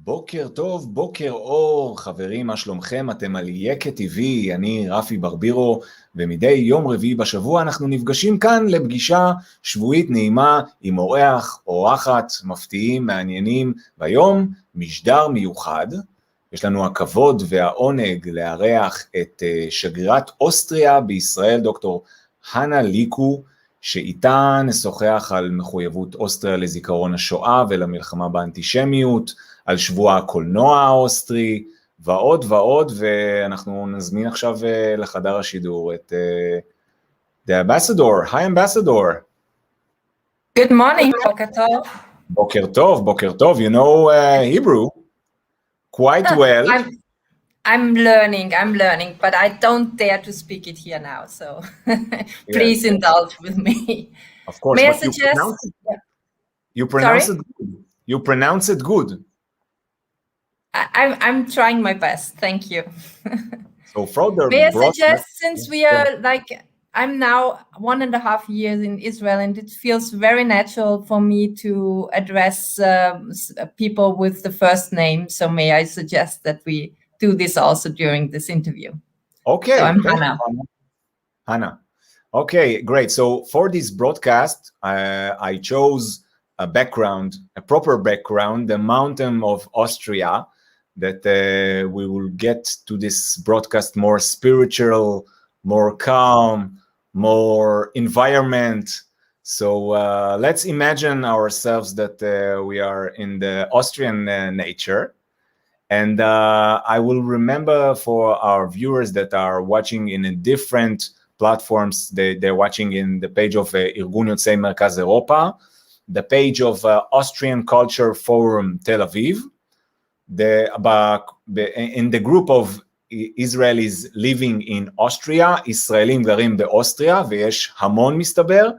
בוקר טוב, בוקר אור, חברים, מה שלומכם? אתם על יקה TV, אני רפי ברבירו, ומדי יום רביעי בשבוע אנחנו נפגשים כאן לפגישה שבועית נעימה עם אורח, אורחת, מפתיעים, מעניינים, והיום משדר מיוחד. יש לנו הכבוד והעונג לארח את שגרירת אוסטריה בישראל, דוקטור האנה ליקו, שאיתה נשוחח על מחויבות אוסטריה לזיכרון השואה ולמלחמה באנטישמיות, על שבוע הקולנוע האוסטרי, ועוד ועוד, ואנחנו נזמין עכשיו לחדר השידור את the ambassador. Hi ambassador. Good morning, בוקר טוב. בוקר טוב, בוקר טוב. You know Hebrew quite well. I'm learning, but I don't dare to speak it here now, so please indulge with me. Of course, May I but suggest? you pronounce it good. You pronounce it good. I'm trying my best, thank you. So further, may I suggest, since we are I'm now 1.5 years in Israel, and it feels very natural for me to address people with the first name. So may I suggest that we do this also during this interview? Okay. So I'm Hannah. Hannah. Okay, great. So for this broadcast, I chose a proper background, the mountain of Austria, that we will get to this broadcast more spiritual, more calm, more environment. So let's imagine ourselves that we are in the Austrian nature. And I will remember for our viewers that are watching in a different platforms, they're watching in the page of ארגון יוצאי מרכז אירופה, the page of Austrian Culture Forum Tel Aviv, in the group of Israelis living in Austria, ישראלים גרים באוסטריה, ויש המון מסתבר,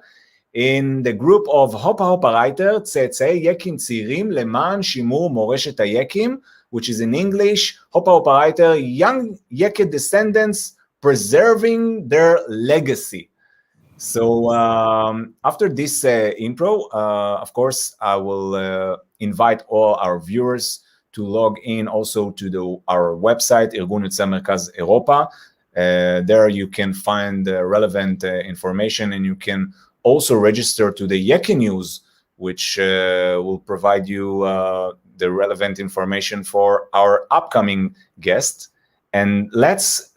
in the group of Hoppe Hoppe Reiter, צאצאי, ייקים, צעירים, למען, שימור, מורשת, הייקים, which is in English, Hoppe Hoppe Reiter, young Yeke descendants preserving their legacy. So after this intro, of course, I will invite all our viewers to log in also to our website, ארגון יוצאי מרכז אירופה. There you can find relevant information, and you can also register to the Yeke News, which will provide you the relevant information for our upcoming guest. And let's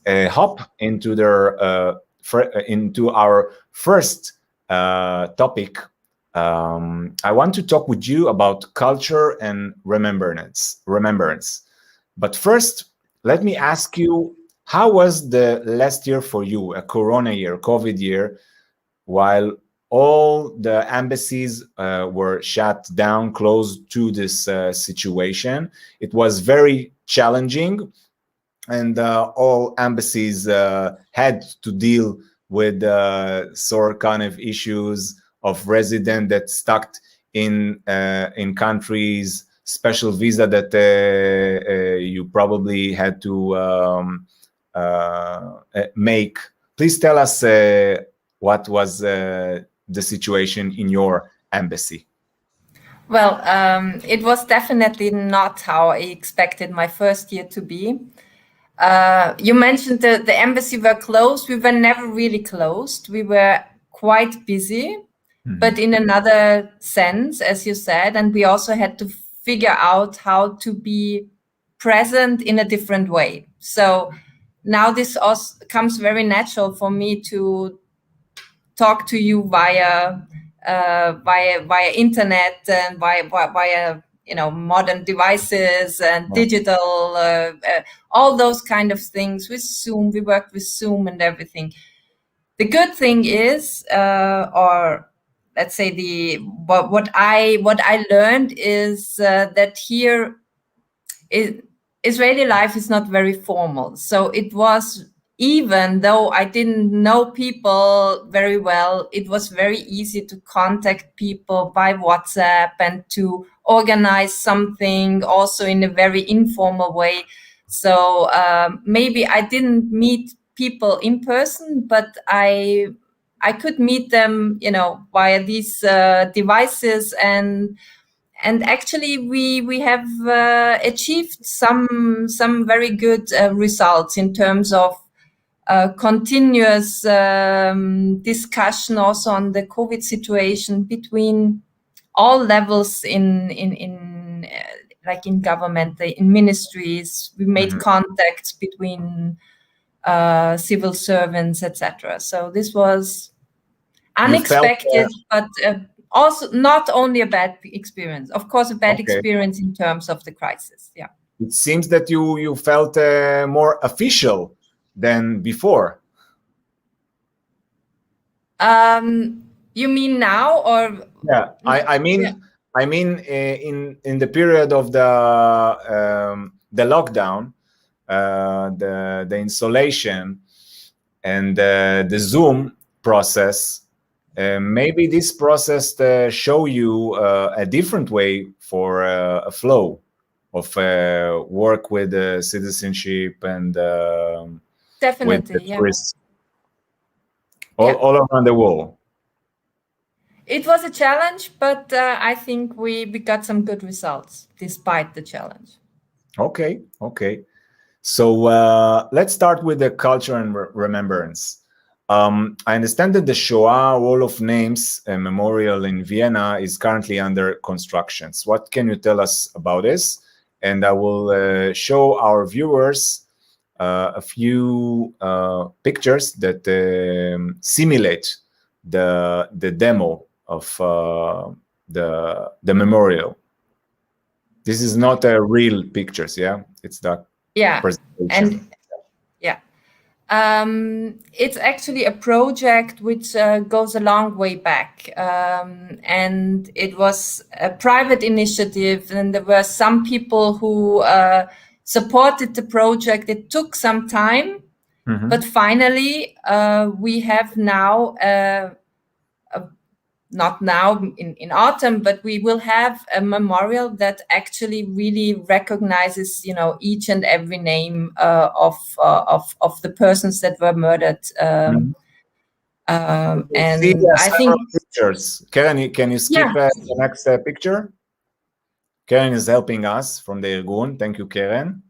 hop into our first topic. I want to talk with you about culture and remembrance. But first, let me ask you, how was the last year for you, a Corona year, COVID year, while all the embassies were shut down, closed to this situation? It was very challenging, and all embassies had to deal with sort kind of issues of resident that stuck in countries, special visa that you probably had to make. Please tell us what was the situation in your embassy. Well, it was definitely not how I expected my first year to be. You mentioned that the embassy were closed. We were never really closed. We were quite busy, but in another sense, as you said, and we also had to figure out how to be present in a different way. So now this also comes very natural for me to talk to you via internet and via modern devices and digital, all those kind of things with Zoom. We worked with Zoom and everything. The good thing is, or let's say what I learned is that here Israeli life is not very formal. So it was, even though I didn't know people very well, it was very easy to contact people by WhatsApp and to organize something also in a very informal way. So maybe I didn't meet people in person, but I could meet them, via these devices, and actually we have achieved some very good results in terms of continuous discussion also on the COVID situation between all levels in like in government, in ministries. We made contacts between civil servants, etc. So this was unexpected, but also not only a bad experience. Of course, a bad experience in terms of the crisis. Yeah. It seems that you felt more official than before. You mean now, or? Yeah, I mean in the period of the lockdown, the installation, and the Zoom process. Maybe this process show you a different way for a flow of work with citizenship and definitely, with the tourists all around the world. It was a challenge, but I think we got some good results despite the challenge. Okay. So let's start with the culture and remembrance. I understand that the Shoah Wall of Names memorial in Vienna is currently under construction. What can you tell us about this? And I will show our viewers a few pictures that simulate the demo of the memorial. This is not a real pictures, yeah? It's the presentation. And it's actually a project which goes a long way back, and it was a private initiative, and there were some people who supported the project. It took some time, but finally we have now, not now in autumn, but we will have a memorial that actually really recognizes, each and every name of the persons that were murdered. And I think pictures. Karen, can you skip the next picture? Karen is helping us from the Ergun. Thank you, Karen.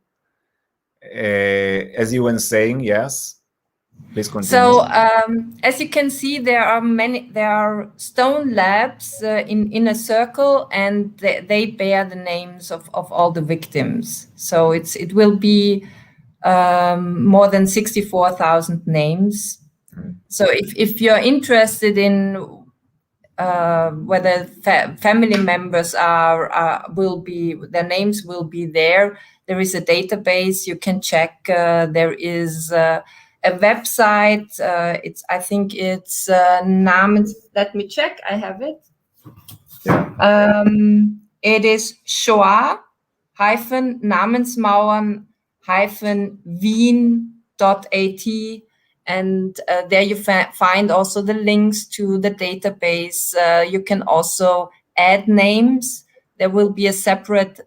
As you were saying, yes. Please continue. So, as you can see, there are stone labs in a circle, and they bear the names of all the victims. So it will be more than 64,000 names. So if you're interested in whether family members their names will be there, there is a database you can check. There is a website. I think it's Namens. Let me check. I have it. It is Shoah-Namensmauern-Wien.at, and there you find also the links to the database. You can also add names. There will be a separate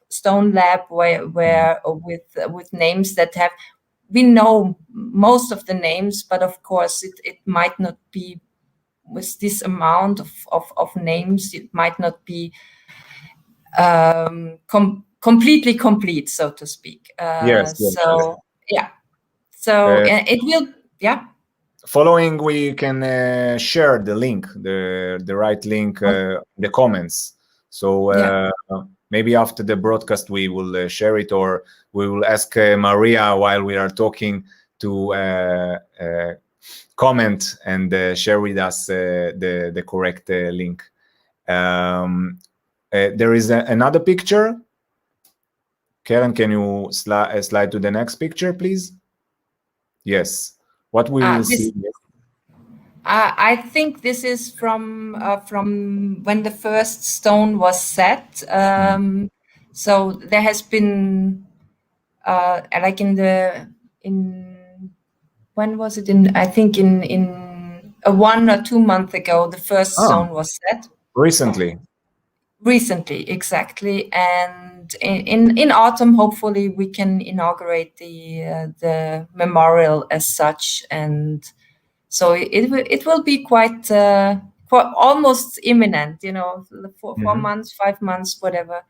stone lab where with names that have. We know most of the names, but of course it might not be with this amount of names. It might not be completely complete, so to speak. So it will. Following, we can share the link, the right link, the comments. So maybe after the broadcast we will share it, or we will ask Maria while we are talking to comment and share with us the correct link. There is another picture. Karen, can you slide to the next picture, please? Yes. What we will see. I think this is from when the first stone was set. So there has been like when was it? I think in 1 or 2 months ago, the first stone was set. Recently, exactly. And in autumn, hopefully, we can inaugurate the memorial as such, and so it will be quite almost imminent, 4 months, 5 months, whatever.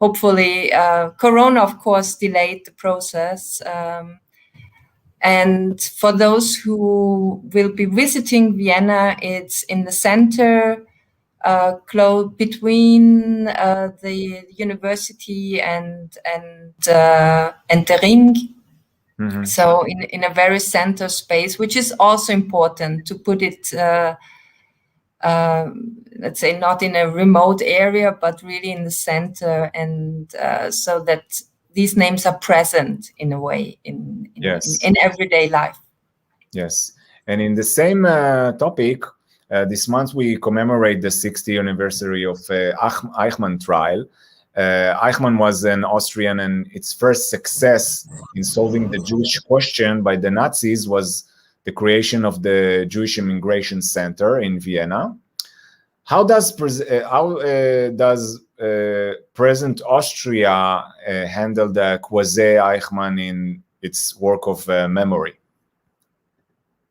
Hopefully, Corona, of course, delayed the process. And for those who will be visiting Vienna, it's in the center, close between the university and the Ring. Mm-hmm. So in a very center space, which is also important to put it, let's say, not in a remote area, but really in the center, and so that these names are present in a way in everyday life. Yes, and in the same topic, this month we commemorate the 60th anniversary of Eichmann trial. Eichmann was an Austrian, and its first success in solving the Jewish question by the Nazis was the creation of the Jewish Immigration Center in Vienna. How does present Austria handle the quasi-Eichmann in its work of memory?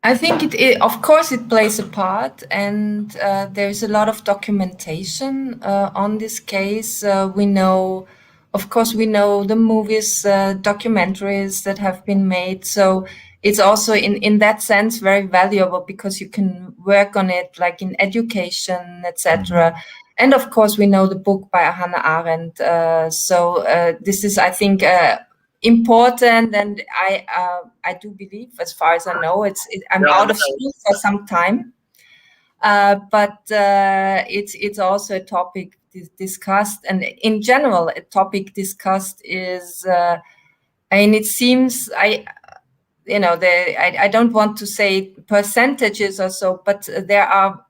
I think it of course it plays a part, and there's a lot of documentation on this case. We know the movies, documentaries that have been made. So it's also in that sense very valuable, because you can work on it like in education, etc. Mm-hmm. And of course we know the book by Hannah Arendt. So this is, I think, important, and I do believe, as far as I know, I'm out of school for some time, but it's also a topic discussed, and in general a topic discussed is, it seems I don't want to say percentages or so, but there are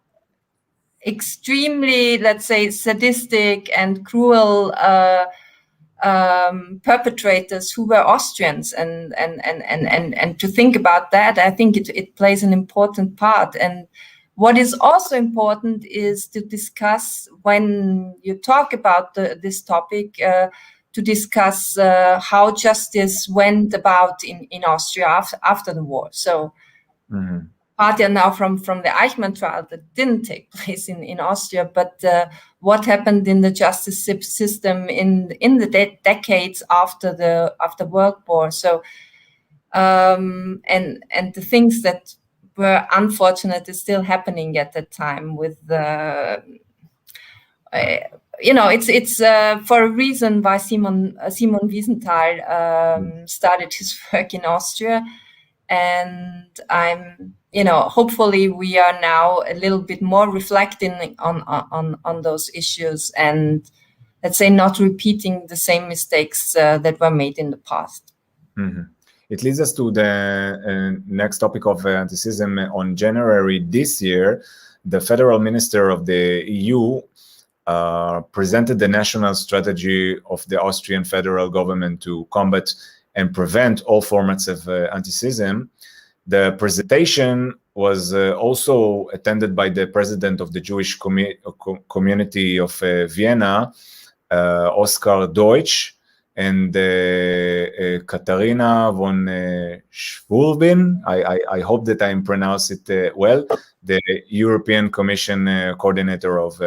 extremely, let's say, sadistic and cruel perpetrators who were Austrians, and to think about that, I think it plays an important part. And what is also important is to discuss, when you talk about this topic, to discuss how justice went about in Austria after the war. So part now from the Eichmann trial that didn't take place in Austria, but what happened in the justice system in the decades after World War. So and the things that were unfortunately still happening at that time with it's for a reason why Simon Wiesenthal started his work in Austria, and hopefully we are now a little bit more reflecting on those issues, and let's say not repeating the same mistakes that were made in the past. Mm-hmm. It leads us to the next topic of anti-Semitism. On January this year, the Federal Minister of the EU presented the national strategy of the Austrian federal government to combat and prevent all formats of anti-Semitism. The presentation was also attended by the president of the Jewish community of Vienna, Oskar Deutsch, and Katharina von Schwurbin. I hope that I'm pronouncing it well, the European Commission coordinator of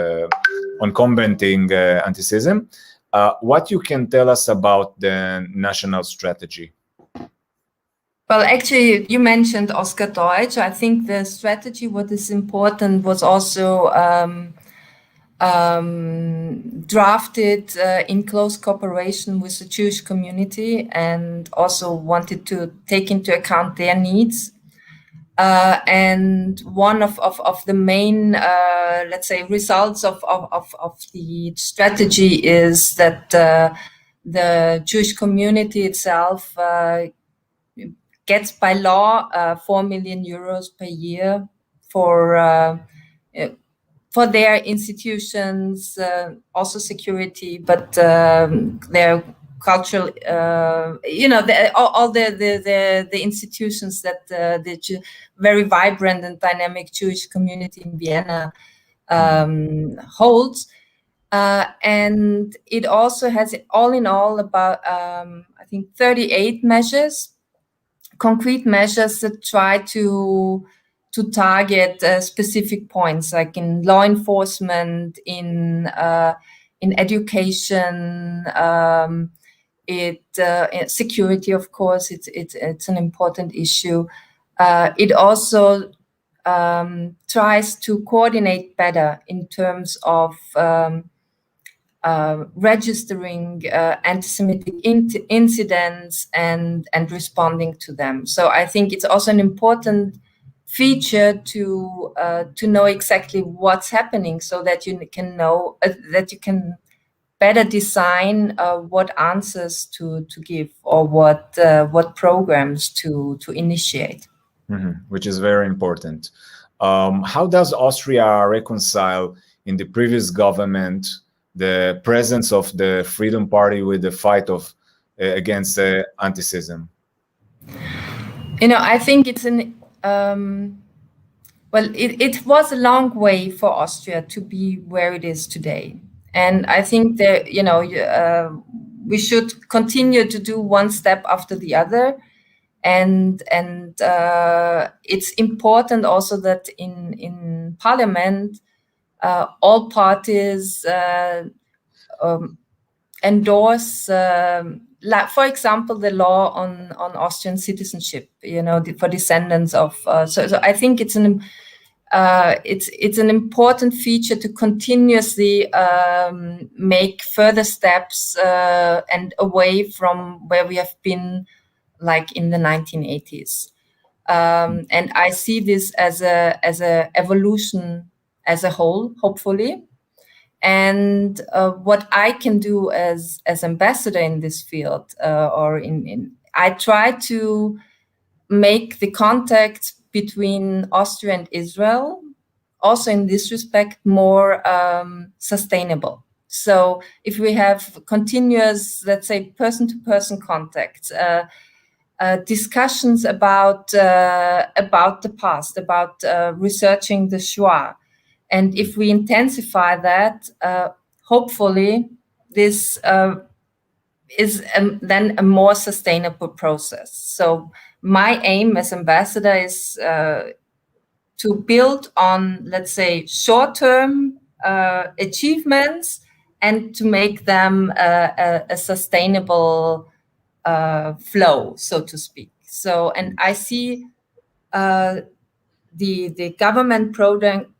on combating anti-Semitism. What you can tell us about the national strategy? Well, actually, you mentioned Oskar Deutsch. I think the strategy, what is important, was also drafted in close cooperation with the Jewish community, and also wanted to take into account their needs. And one of the main, let's say, results of the strategy is that the Jewish community itself gets by law 4 million euros per year for their institutions, also security, but their cultural, all the institutions that the very vibrant and dynamic Jewish community in Vienna holds. And it also has, all in all, about, I think, 38 measures, concrete measures that try to to target specific points, like in law enforcement, in education, security. Of course, it's an important issue. It also tries to coordinate better in terms of registering anti-Semitic incidents and responding to them. So I think it's also an important feature to know exactly what's happening, so that you can know that you can better design what answers to give, or what programs to initiate. Which is very important. How does Austria reconcile in the previous government the presence of the Freedom Party with the fight of against anti-Semitism? I think it's it was a long way for Austria to be where it is today. And I think that, we should continue to do one step after the other. And it's important also that in Parliament, all parties endorse, for example, the law on Austrian citizenship, for descendants of. So I think it's an important feature to continuously make further steps and away from where we have been, like in the 1980s. And I see this as a evolution as a whole, hopefully. And what I can do as ambassador in this field, I try to make the contact between Austria and Israel, also in this respect, more sustainable. So if we have continuous, let's say, person-to-person contacts, discussions about the past, about researching the Shoah, and if we intensify that, hopefully this is then a more sustainable process. So my aim as ambassador is to build on, let's say, short-term achievements and to make them a sustainable flow, so to speak. So, and I see the government program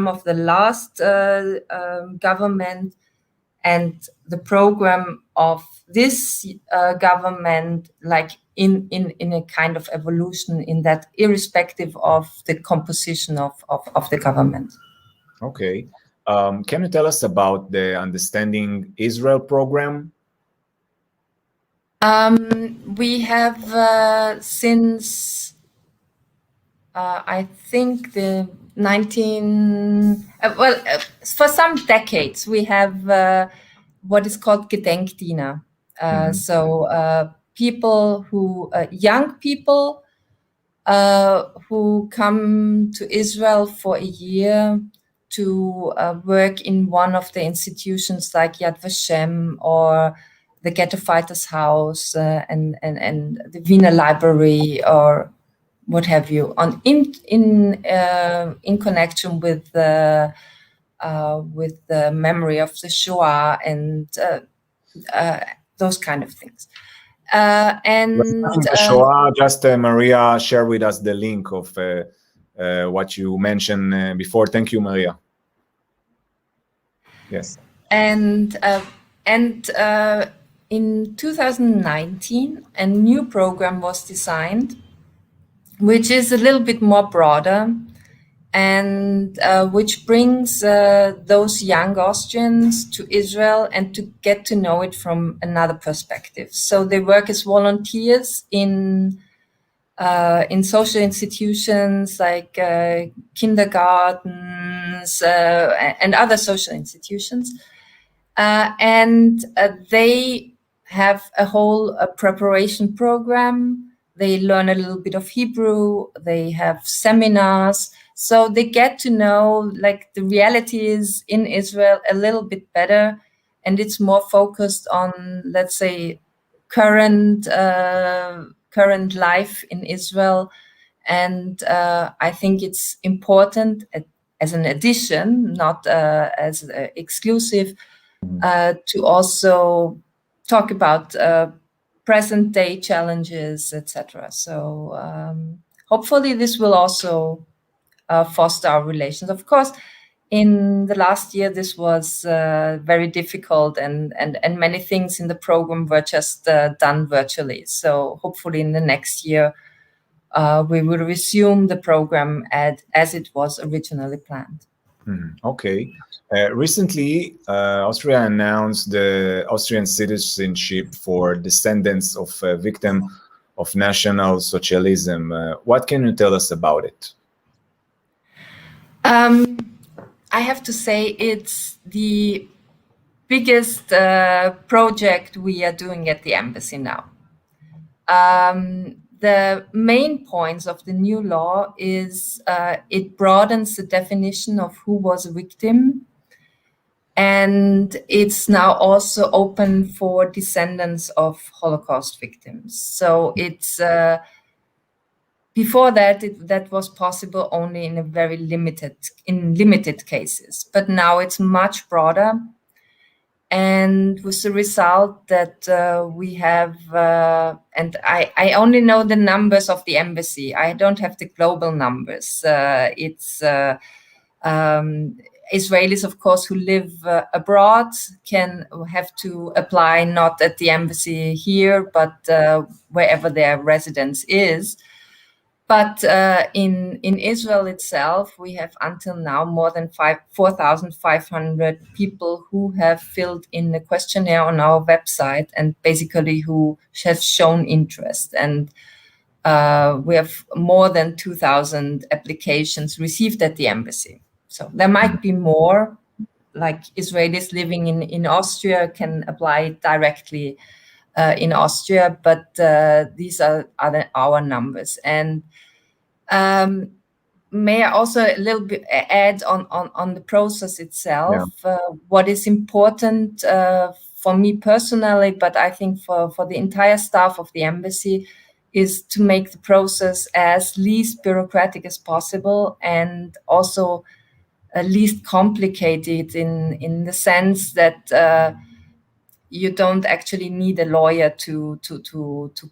of the last government and the program of this government, like in a kind of evolution, in that irrespective of the composition of the government. Okay. Can you tell us about the Understanding Israel program? We have since I think the for some decades we have what is called Gedenkdiener. So people young people who come to Israel for a year to work in one of the institutions like Yad Vashem or the Ghetto Fighters House and the Wiener Library or what have you, in connection with the memory of the Shoah and those kind of things. And the Shoah, just Maria share with us the link of what you mentioned before. Thank you, Maria. Yes. And in 2019, a new program was designed, which is a little bit more broader, and which brings those young Austrians to Israel and to get to know it from another perspective. So they work as volunteers in social institutions like kindergartens and other social institutions, and they have a whole preparation program. They learn a little bit of Hebrew. They have seminars. So they get to know like the realities in Israel a little bit better. And it's more focused on, let's say, current life in Israel And I think it's important as an addition, not as exclusive, to also talk about present day challenges, etc. So hopefully this will also foster our relations. Of course, in the last year, this was very difficult, and many things in the program were just done virtually. So hopefully in the next year, we will resume the program as it was originally planned. Okay. Recently, Austria announced the Austrian citizenship for descendants of victims of National Socialism. What can you tell us about it? I have to say it's the biggest project we are doing at the embassy now. The main points of the new law is it broadens the definition of who was a victim, and it's now also open for descendants of Holocaust victims. So it's before that that was possible only in a very limited cases, but now it's much broader. And with the result that we have, and I only know the numbers of the embassy. I don't have the global numbers. It's Israelis, of course, who live abroad can have to apply not at the embassy here, but wherever their residence is. But in Israel itself, we have until now more than 4,500 people who have filled in the questionnaire on our website and basically who have shown interest. And we have more than 2,000 applications received at the embassy. So there might be more, like Israelis living in Austria can apply directly in Austria, but these are our numbers. And may I also a little bit add on the process itself? Yeah. What is important for me personally, but I think for the entire staff of the embassy, is to make the process as least bureaucratic as possible and also least complicated in the sense that you don't actually need a lawyer to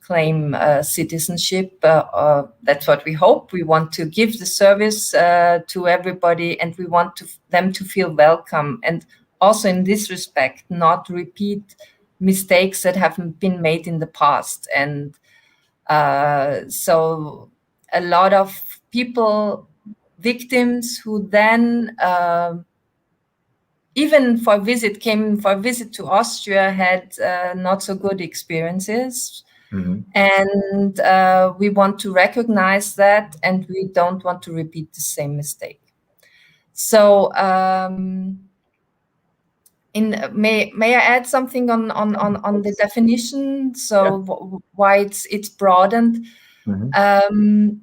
claim citizenship. That's what we hope. We want to give the service to everybody, and we want them to feel welcome. And also in this respect, not repeat mistakes that have been made in the past. And so a lot of people, victims who then even came for a visit to Austria, had not so good experiences. Mm-hmm. And we want to recognize that, and we don't want to repeat the same mistake. So may I add something on the definition? So yeah. Why it's broadened? Mm-hmm.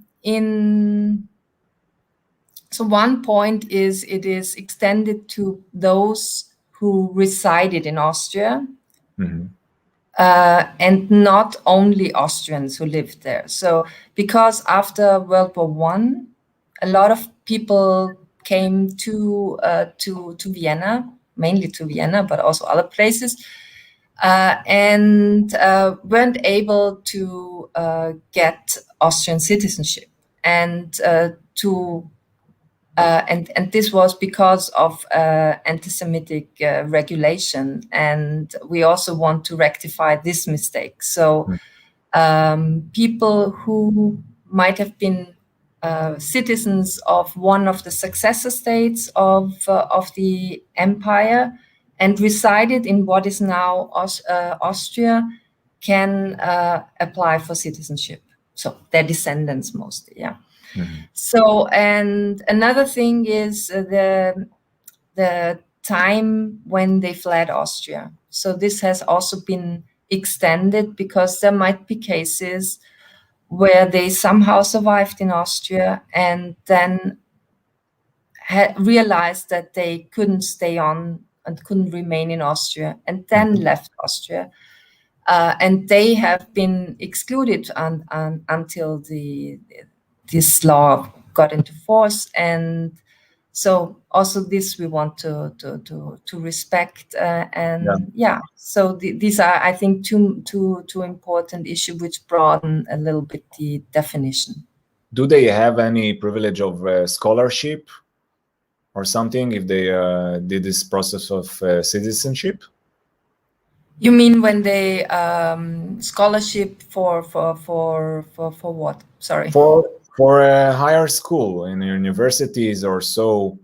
So one point is it is extended to those who resided in Austria, mm-hmm. And not only Austrians who lived there. So because after World War I, a lot of people came to Vienna, mainly to Vienna, but also other places, and weren't able to get Austrian citizenship, and and this was because of anti-Semitic regulation, and we also want to rectify this mistake. So people who might have been citizens of one of the successor states of the empire and resided in what is now Austria can apply for citizenship. So their descendants mostly, yeah. Mm-hmm. So, and another thing is the time when they fled Austria. So this has also been extended because there might be cases where they somehow survived in Austria and then realized that they couldn't stay on and couldn't remain in Austria and then left Austria. And they have been excluded until the this law got into force, and so also this we want to respect, and so these are, I think, two important issues which broaden a little bit the definition. Do they have any privilege of scholarship or something if they did this process of citizenship? You mean when they scholarship for what? Sorry. For a higher school in universities or so,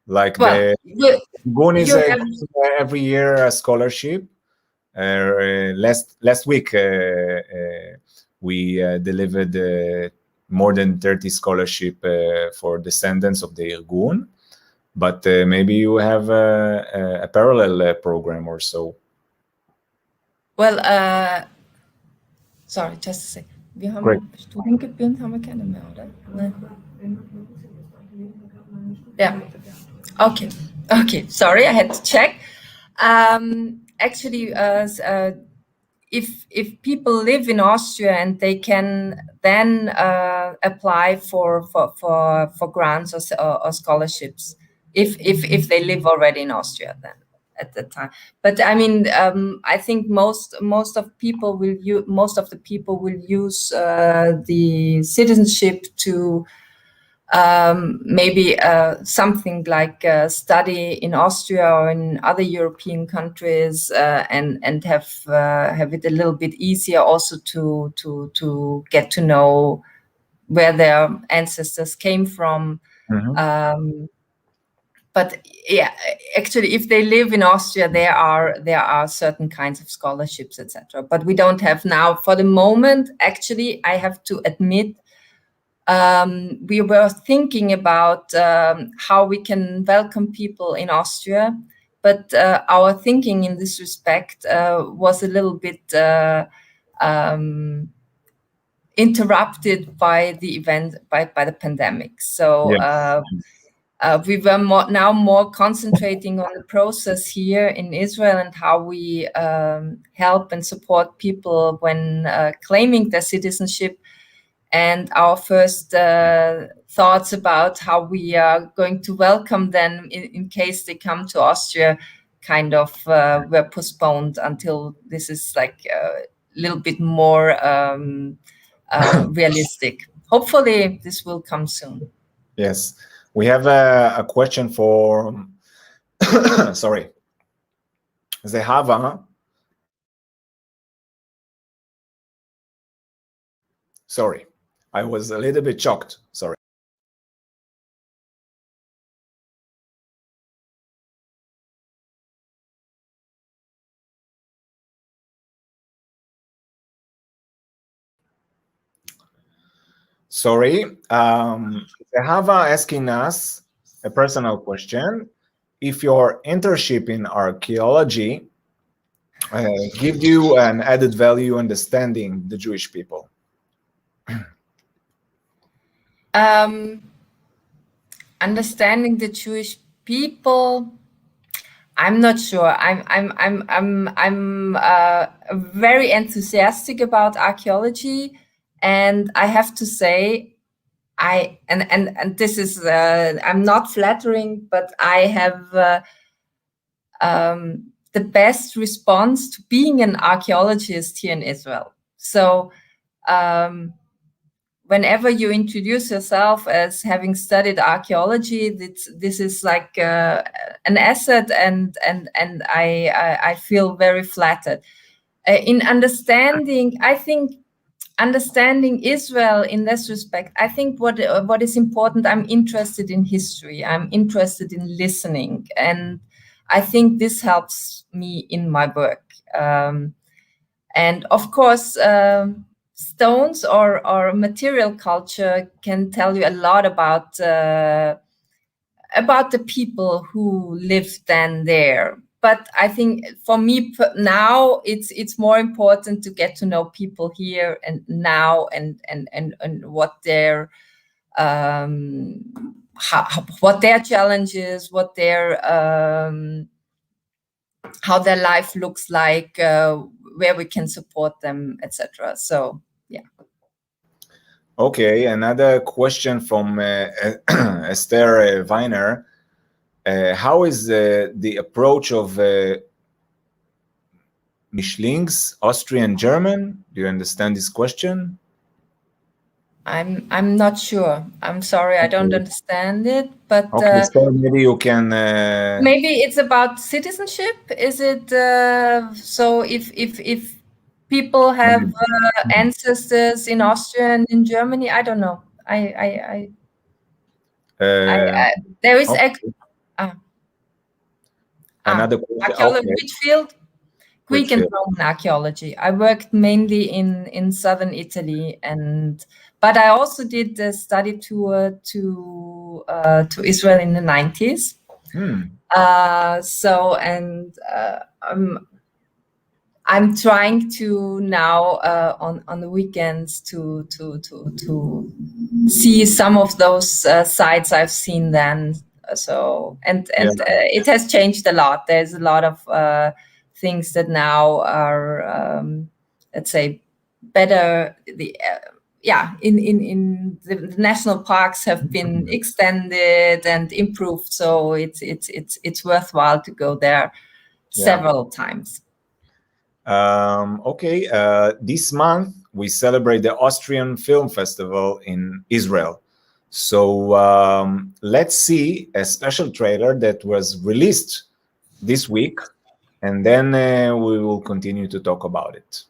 like Aviv is every year a scholarship. Last week we delivered more than 30 scholarship for descendants of the Ergun, but maybe you have a parallel program or so. Well, sorry, just a second. Wir haben Studiengebühren haben wir keine mehr, oder? Nein. Yeah. Okay. Sorry, I had to check. Actually, if people live in Austria and they can then apply for grants or scholarships, if they live already in Austria, then at the time. But I mean, I think most of the people will use the citizenship to maybe something like study in Austria or in other European countries, and have it a little bit easier also to get to know where their ancestors came from. Mm-hmm. But yeah, actually, if they live in Austria, there are certain kinds of scholarships, etc. But we don't have now for the moment. Actually, I have to admit, we were thinking about how we can welcome people in Austria, but our thinking in this respect was a little bit interrupted by the event, by the pandemic. So. Yes. We were more concentrating on the process here in Israel and how we help and support people when claiming their citizenship. And our first thoughts about how we are going to welcome them in case they come to Austria kind of were postponed until this is like a little bit more realistic. Hopefully this will come soon. Yes. We have a question for, sorry, Zehava. Sorry, I was a little bit shocked. Sorry. Sorry, Zehava asking us a personal question. If your internship in archaeology gives you an added value understanding the Jewish people? Understanding the Jewish people, I'm not sure. I'm very enthusiastic about archaeology, and I have to say, and this is I'm not flattering, but I have the best response to being an archaeologist here in Israel. So whenever you introduce yourself as having studied archaeology, this is like an asset, and I feel very flattered. In understanding, I think understanding Israel in this respect, I think what is important, I'm interested in history, I'm interested in listening, and I think this helps me in my work. And of course, stones or material culture can tell you a lot about the people who lived then there. But I think for me now, it's more important to get to know people here and now, and what their what their challenges, what their how their life looks like, where we can support them, etc. So yeah. Okay, another question from Esther Weiner. How is the approach of Mischlings, Austrian, German? Do you understand this question? I'm not sure. I'm sorry, I don't understand it. But okay, so maybe you can. Maybe it's about citizenship. Is it so? If people have ancestors in Austria and in Germany, I don't know. There is another question. Archaeology. Okay. Which field? Greek and Roman archaeology. I worked mainly in southern Italy, but I also did a study tour to Israel in the 90s. I'm trying to now on the weekends to see some of those sites I've seen then. So it has changed a lot. There's a lot of things that now are let's say better. In the national parks have been extended and improved, so it's worthwhile to go there several times. Okay, this month we celebrate the Austrian Film Festival in Israel. So let's see a special trailer that was released this week, and then we will continue to talk about it.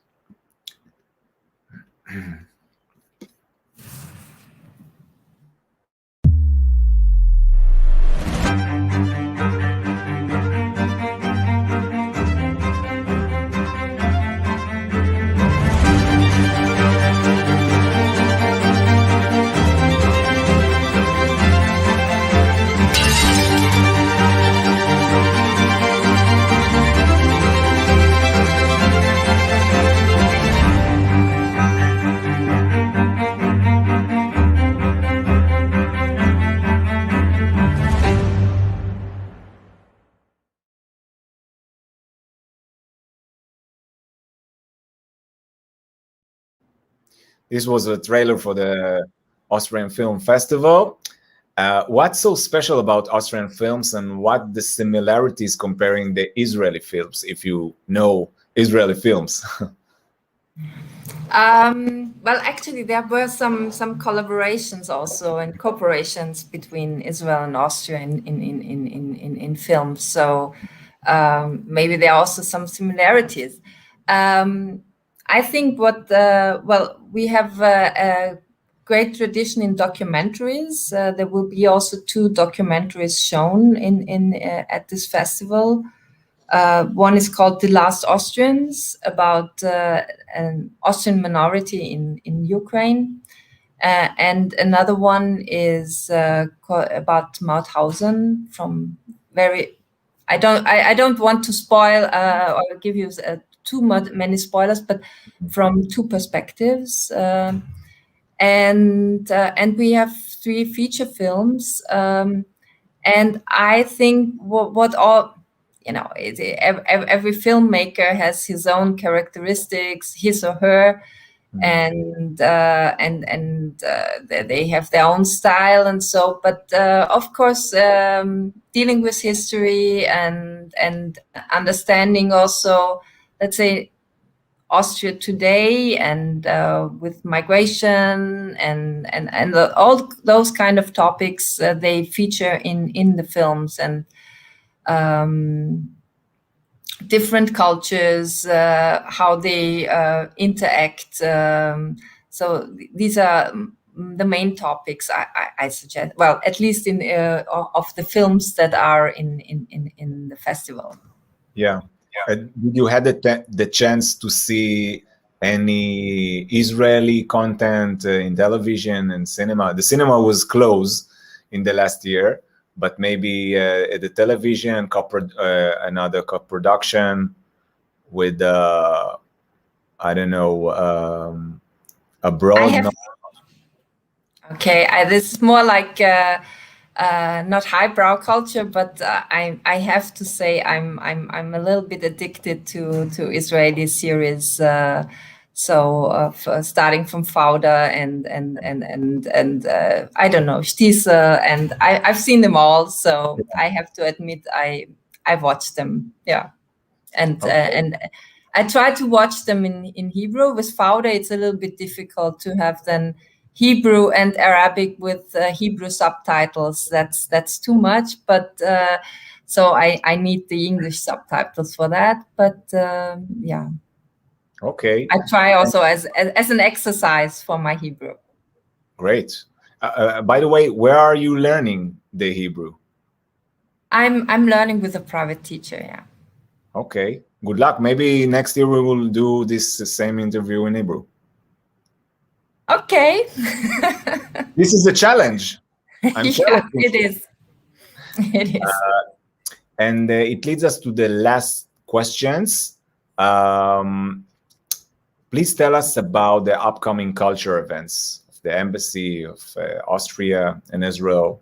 This was a trailer for the Austrian Film Festival. What's so special about Austrian films, and what the similarities comparing the Israeli films, if you know Israeli films? Well, actually, there were some collaborations also and cooperations between Israel and Austria in films. So maybe there are also some similarities. I think we have a great tradition in documentaries. There will be also 2 documentaries shown at this festival. One is called The Last Austrians, about an Austrian minority in Ukraine, and another one is about Mauthausen from I don't want to spoil or give you too many spoilers, but from 2 perspectives, and we have 3 feature films, and I think what all every filmmaker has his own characteristics, his or her, and they have their own style, and so. But of course, dealing with history and understanding also, let's say, Austria today, and with migration and all those kind of topics, they feature in the films, and different cultures, how they interact. So these are the main topics I suggest. Well, at least of the films that are in the festival. Yeah. Did you had the chance to see any Israeli content in television and cinema? The cinema was closed in the last year, but maybe the television, another co-production with, I don't know, abroad. Okay, this is more like not highbrow culture, but I have to say I'm a little bit addicted to Israeli series. So starting from Fauda and I don't know, Stiese, and I've seen them all. So I have to admit I watched them. Yeah, and I try to watch them in Hebrew. With Fauda, it's a little bit difficult to have then Hebrew and Arabic with Hebrew subtitles. That's too much. But so I need the English subtitles for that. But yeah. Okay. I try also as an exercise for my Hebrew. Great. By the way, where are you learning the Hebrew? I'm learning with a private teacher. Yeah. Okay. Good luck. Maybe next year we will do this same interview in Hebrew. Okay. This is a challenge. Yeah, it is. It is. And it leads us to the last questions. Please tell us about the upcoming culture events of the Embassy of Austria and Israel.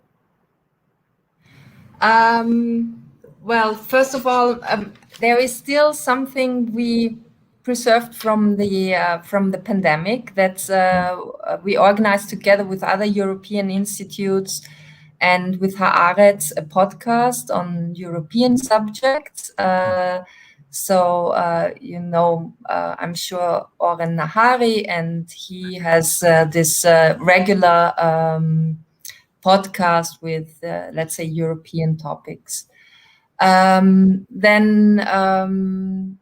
Well, first of all, there is still something we preserved from the pandemic that we organized together with other European institutes and with Haaretz, a podcast on European subjects. So, I'm sure Oren Nahari, and he has this regular podcast with, let's say, European topics. Then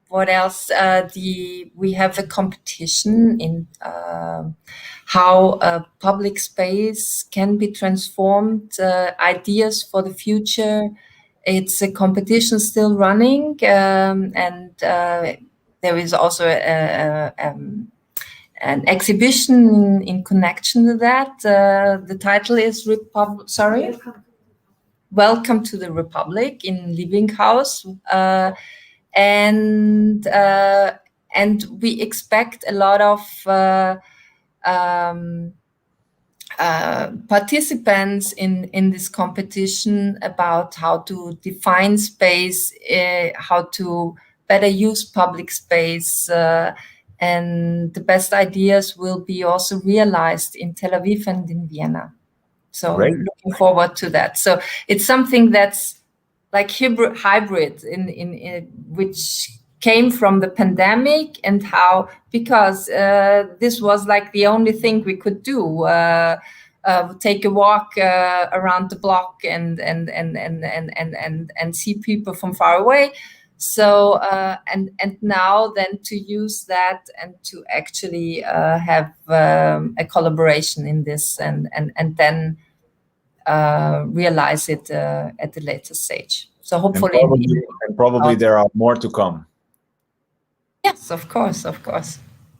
what else? We have a competition in how a public space can be transformed, ideas for the future. It's a competition still running, and there is also an exhibition in connection to that. The title is Welcome to the Republic in Living House, and we expect a lot of participants in this competition about how to define space, how to better use public space, and the best ideas will be also realized in Tel Aviv and in Vienna. So looking forward to that. So it's something that's like hybrid in which came from the pandemic, and how, because this was like the only thing we could do, take a walk around the block and see people from far away. So and now then to use that and to actually have a collaboration in this, and then realize it at the later stage. So hopefully, and probably there are more to come. Yes, of course.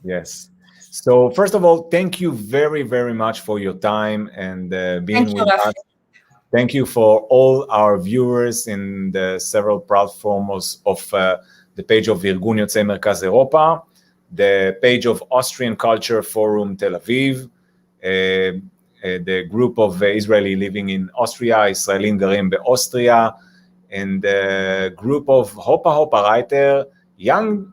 Yes. So first of all, thank you very, very much for your time and being with us. Thank you for all our viewers in the several platforms of the page of ארגון יוצאי מרכז אירופה, the page of Austrian Culture Forum Tel Aviv, the group of Israeli living in Austria, ישראלים גרים באוסטריה, and the group of Hoppe Hoppe Reiter, young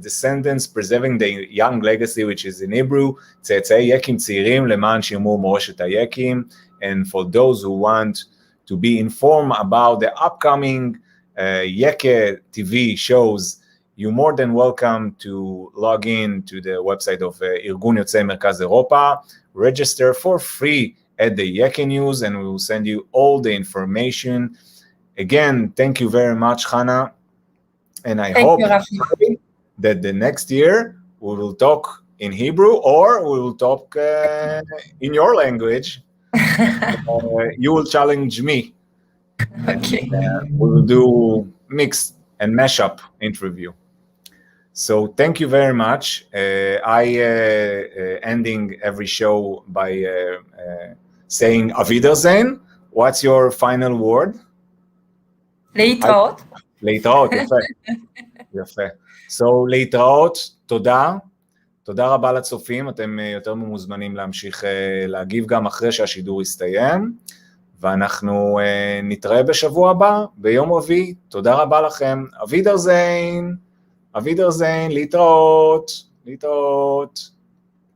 descendants preserving the young legacy, which is in Hebrew, צאצאי ייקים, צעירים, למען שימור מורשת הייקים. And for those who want to be informed about the upcoming Yeke TV shows, you're more than welcome to log in to the website of ארגון יוצאי מרכז אירופה, register for free at the Yeke News, and we will send you all the information. Again, thank you very much, Hannah, and I hope that the next year we will talk in Hebrew, or we will talk in your language. You will challenge me. Okay. We will do mixed and mashup interview. So thank you very much. I ending every show by saying Auf Wiedersehen. What's your final word? להתראות. להתראות, יפה. יפה. So להתראות, תודה. תודה רבה לצופים, אתם יותר מוזמנים להמשיך להגיב גם אחרי שהשידור יסתיים, ואנחנו נתראה בשבוע הבא, ביום רביעי. תודה רבה לכם. Auf Wiedersehen, להתראות. להתראות.